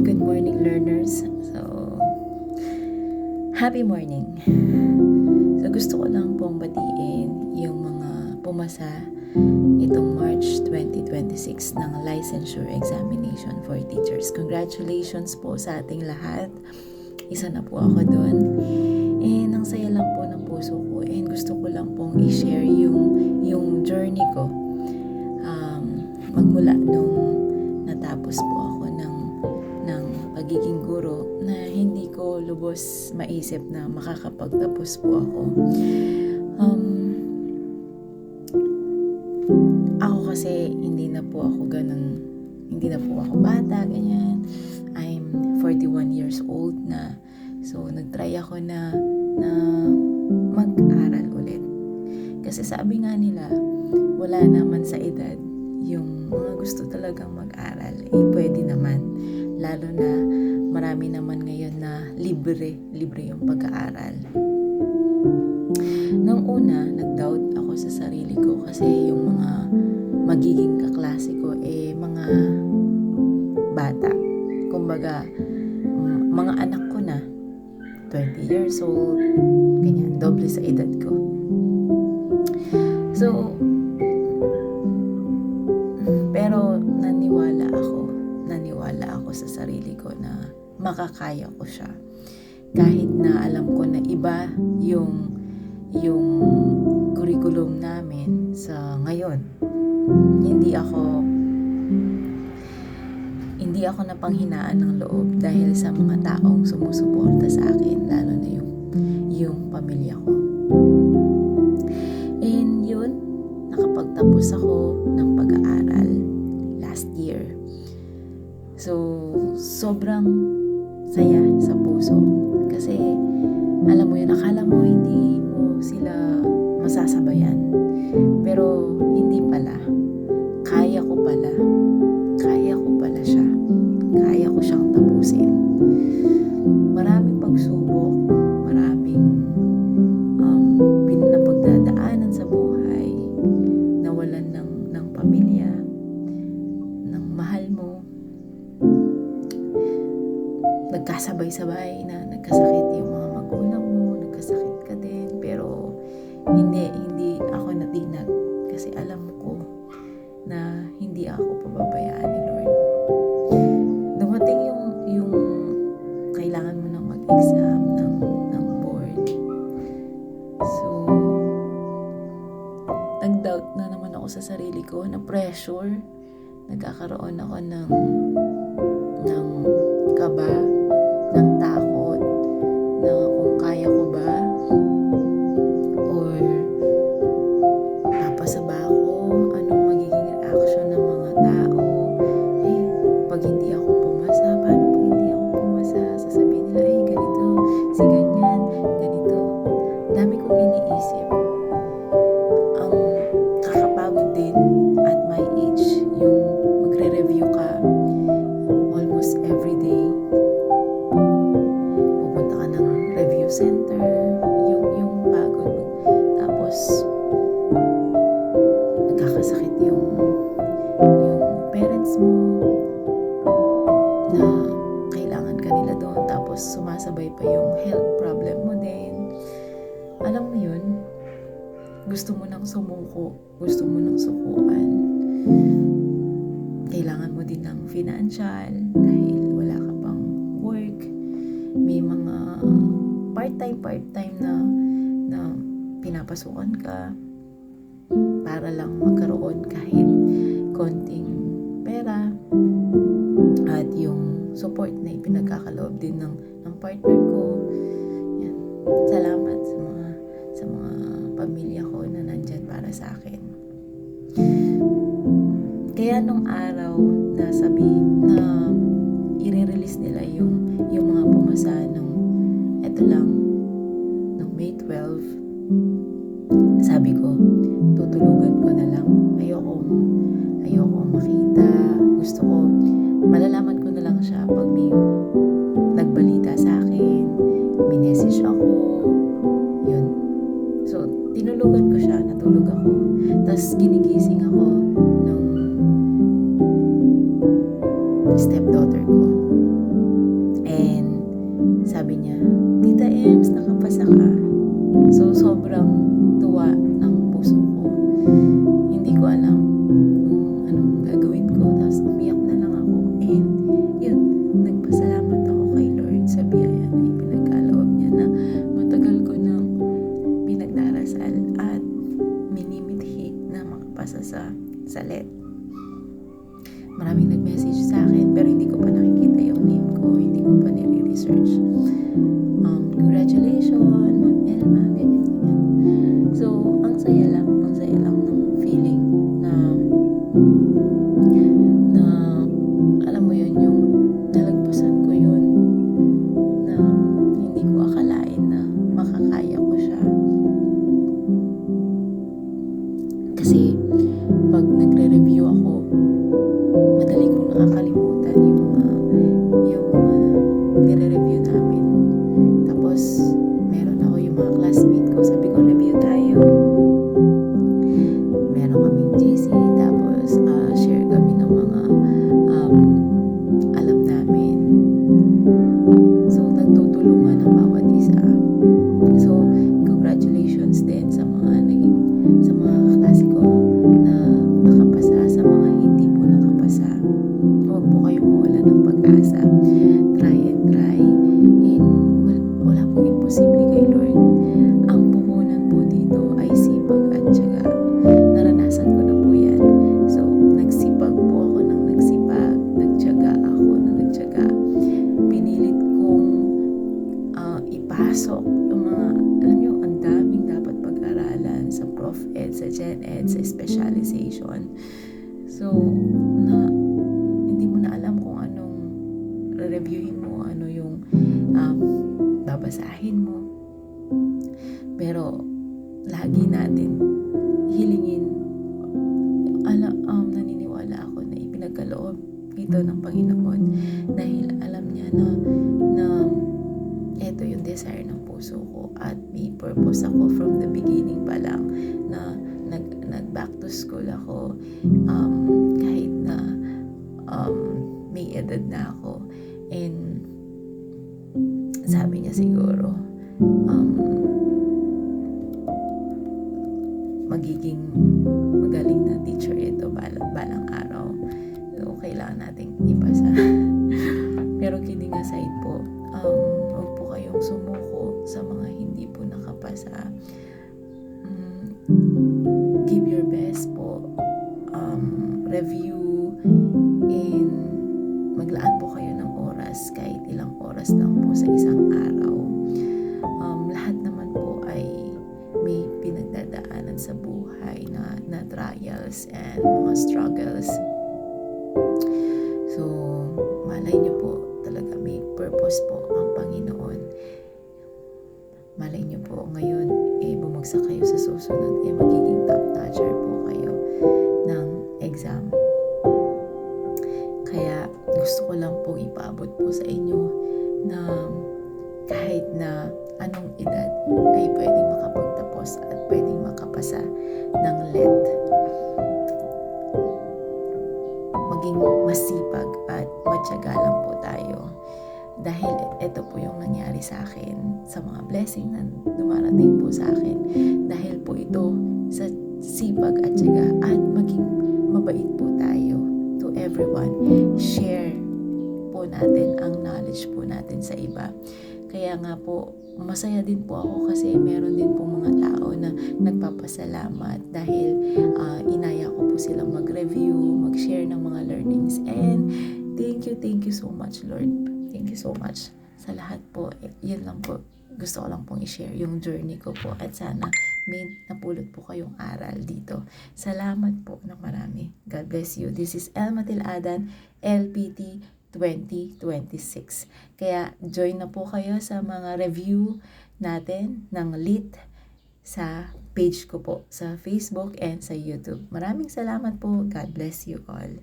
Good morning, learners. Happy morning. Gusto ko lang pong batiin yung mga pumasa itong March 2026 ng licensure examination for teachers. Congratulations po sa ating lahat. Isa na po ako doon. And ang saya lang po ng puso ko. And gusto ko lang pong i-share yung journey ko. Magmula nung natapos po ako ng pagiging guro na hindi ko lubos maisip na makakapagtapos po ako. Ako kasi hindi na po ako bata, ganyan. I'm 41 years old na. So, nagtry ako na mag-aral ulit. Kasi sabi nga nila, wala naman sa edad yung mga gusto talagang mag-aral. Pwede naman. Lalo na marami naman ngayon na libre yung pag-aaral. Nung una, nag-doubt ako sa sarili ko kasi yung mga magiging kaklase ko mga bata. Kumbaga, mga anak ko na 20 years old, ganyan, doble sa edad ko. So, pero naniwala ako sa sarili ko na makakaya ko siya. Kahit na alam ko na iba yung curriculum namin sa ngayon. Hindi ako napanghinaan ng loob dahil sa mga taong sumusuporta sa akin, lalo na yung pamilya ko. And yun, nakapagtapos ako ng pag-aaral last year. So, sobrang saya sa puso. Kasi, alam mo yun, akala mo hindi mo sila masasabayan. Pero, hindi pala. Kaya ko pala siya. Kaya ko siyang tapusin. Maraming pagsubok, maraming napagdadaanan sa buhay, nawalan ng pamilya, ng mahal mo, nagkasabay-sabay na nagkasakit yung mga magulang mo, nagkasakit ka din, pero hindi ako natinag kasi alam ko na hindi ako pababayaan ni Lord. Dumating yung kailangan mo nang mag-exam ng board. So, nag-doubt na naman ako sa sarili ko, na pressure. Nagkakaroon ako ng kaba, ng takot, na kung kaya ko ba, or papasa ba ako, anong magiging reaction ng mga tao. Pag hindi ako pumasa, paano pag hindi ako pumasa? Sasabihin nila, ganito, si ganyan, ganito. Dami kong iniisip. Ang kakapagod din at my age, yung magre-review ka almost every day. Pupunta ka ng review center, yung pagod. Tapos, nagkakasakit yung parents mo, na kailangan ka nila doon, tapos sumasabay pa yung health problem mo din. Alam mo yun, gusto mo nang sumuko, gusto mo nang sukuan. Kailangan mo din ng financial dahil wala ka pang work. May mga part-time na pinapasukan ka para lang magkaroon kahit konting pera. At yung support na ipinagkakaloob din ng partner ko. Yan. Salamat sa mga pamilya ko na nandyan para sa akin. Kaya nung araw na i-release nila yung mga pumasa nung May 12, sabi ko, tutulugan ko na lang. Ayoko makita. Gusto ko, malalaman ko na lang siya pag may nagbalita sa akin, may message ako, yun. So, tinulugan ko siya, natulog ako. Tapos, ginigising ako ng stepdaughter ko. research. Congratulations, Ma'am Elma, ganyan, ganyan. So, ang saya lang ng feeling na alam mo yun, yung nalagpasan ko yun, na hindi ko akalain na makakaya ko siya. Kasi pag nagre-review ako, madali kong nakakalimutan yung mga nire-review namin. Tapos meron ako yung mga classmate ko, sabi ko review tayo. Meron kaming GC, tapos share kami ng mga alam namin. So nagtutulungan ang bawat isa. So congratulations din sa mga kaklase ko na nakapasa, sa mga hindi po nakapasa. Huwag po kayong mawala ng pag-asa. Try and try. Wala pong imposible kay Lord. Ang puhunan po dito ay sipag at tiyaga. Naranasan ko na po yan. So, nagsipag po ako ng nagsipag. Nagtiyaga ako ng nagtiyaga. Pinilit kong ipasok yung mga, alam nyo, ang daming dapat pag-aralan sa Prof Ed, sa Gen Ed, sa specialization. So, hindi mo na alam kung anong re-reviewin mo, ano yung babasahin mo. Pero lagi natin hilingin, naniniwala ako na ipinagkaloob ito ng Panginoon dahil alam niya na ito yung desire ng puso ko at may purpose ako from the beginning pa lang na nag back to school ako, kahit na may edad na ako. And sabi niya siguro magiging magaling na teacher ito balang araw. So kailangan nating ipasa. Pero kidding aside po, huwag po kayong sumuko sa mga hindi po nakapasa. Give your best po. Review, and maglaan po kayo ng oras, kahit ilang oras lang po sa isang araw. Lahat naman po ay may pinagdadaanan sa buhay na trials and mga struggles. So, malay niyo po talaga may purpose po ang Panginoon. Malay niyo po ngayon bumagsak kayo sa susunod, magiging top notcher po kayo ng exam. Kaya gusto ko lang po ipaabot po sa inyo na kahit na anong edad ay pwedeng makapagtapos at pwedeng makapasa ng LET. Maging masipag at matyaga lang po tayo. Dahil ito po yung nangyari sa akin, sa mga blessing na dumarating po sa akin. Dahil po ito sa sipag at tiyaga, at maging mabait po tayo to everyone. Share po natin ang knowledge po natin sa iba. Kaya nga po, masaya din po ako kasi meron din po mga tao na nagpapasalamat dahil inaya ko po silang mag-review, mag-share ng mga learnings. And thank you so much, Lord. Thank you so much sa lahat po. Yun lang po. Gusto ko lang pong i-share yung journey ko po at sana may napulot po kayong aral dito. Salamat po na marami. God bless you. This is Elma Tiladan, LPT 2026. Kaya join na po kayo sa mga review natin ng LIT sa page ko po sa Facebook and sa YouTube. Maraming salamat po. God bless you all.